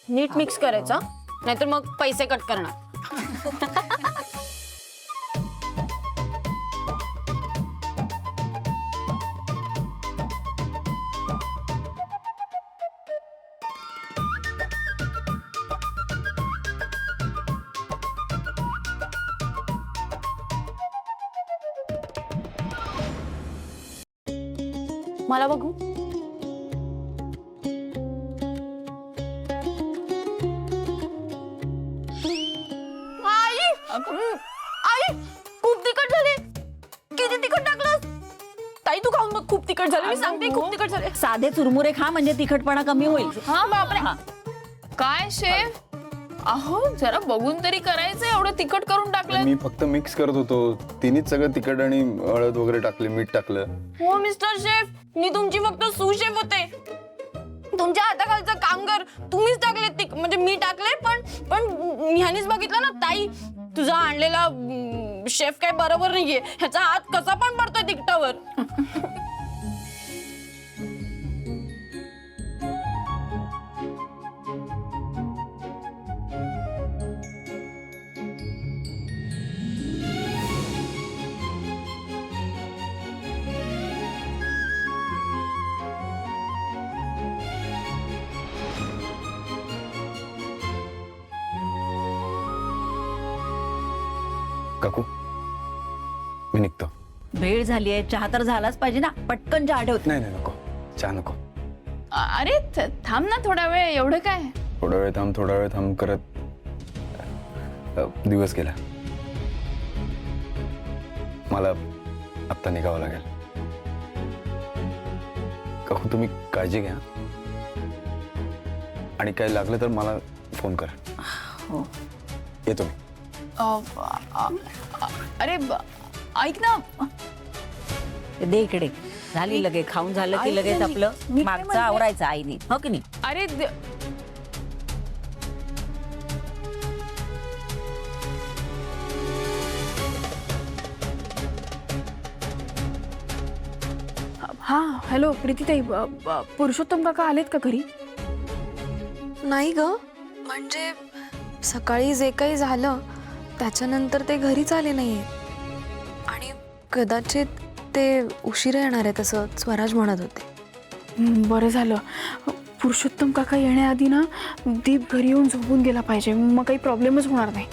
नीट mix करायचा, नाहीतर मग पैसे कट करणार. मला बघू. आई आई खूप तिखट झाले. किती तिखट टाकलं ताई? तू खाऊन बघ, खूप तिखट झाले. मी सांगते खूप तिखट झाले. साधे चुरमुरे खा म्हणजे तिखटपणा कमी होईल. हा बापरे. काय शेफ, अहो जरा बघून तरी करायचं, एवढं तिखट करून टाकलं. मी फक्त मिक्स करत होतो, तिनेच सगळं तिखट आणि हळद वगैरे टाकले, मीठ टाकलं. हो मिस्टर शेफ, मी तुमची फक्त सुशेफ होते. तुमच्या हाताखालचं कामगार तुम्हीच टाकले, म्हणजे मी टाकले, पण ह्यानीच बघितलं ना ताई, तुझा आणलेला शेफ काय बरोबर नाहीये. ह्याचा हात कसा पण पडतोय तिखटावर. काकू, मी निघतो. वेळ झाली आहे, चहा तर झालाच पाहिजे ना. पटकन चहा ठेवते. नाही नको, चहा नको. अरे थांब ना थोडा वेळ, एवढं काय. थोडा वेळ थांब करत दिवस गेला. मला आत्ता निघावं लागेल. काकू तुम्ही काळजी घ्या, आणि काय लागलं तर मला फोन करा. हो. येतो मी. अरे ऐक ना, दे इकडे. झाली लगेच खाऊन झालं की लगेच आपलं मागचं आवरायचं आईने, हो की नाही? अरे हा हॅलो प्रीतीताई, पुरुषोत्तम काका आलेत का घरी? नाही ग, म्हणजे सकाळी जे काही झालं त्याच्यानंतर ते घरीच आले नाहीये, आणि कदाचित ते उशिरा येणार आहे असं स्वराज म्हणत होते. बरं झालं. पुरुषोत्तम काका येण्याआधी ना दीप घरी येऊन झोपून गेला पाहिजे, मग काही प्रॉब्लेमच होणार नाही.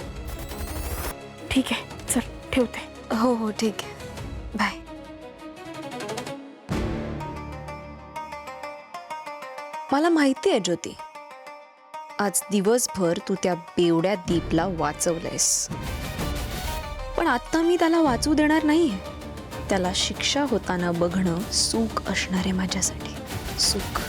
ठीक आहे, चल ठेवते. हो हो ठीक आहे, बाय. मला माहिती आहे ज्योती, आज दिवसभर तू त्या बेवड्या दीपला वाचवलंयस, पण आता मी त्याला वाचू देणार नाहीये. त्याला शिक्षा होताना बघणं सुख असणार आहे माझ्यासाठी. सुख.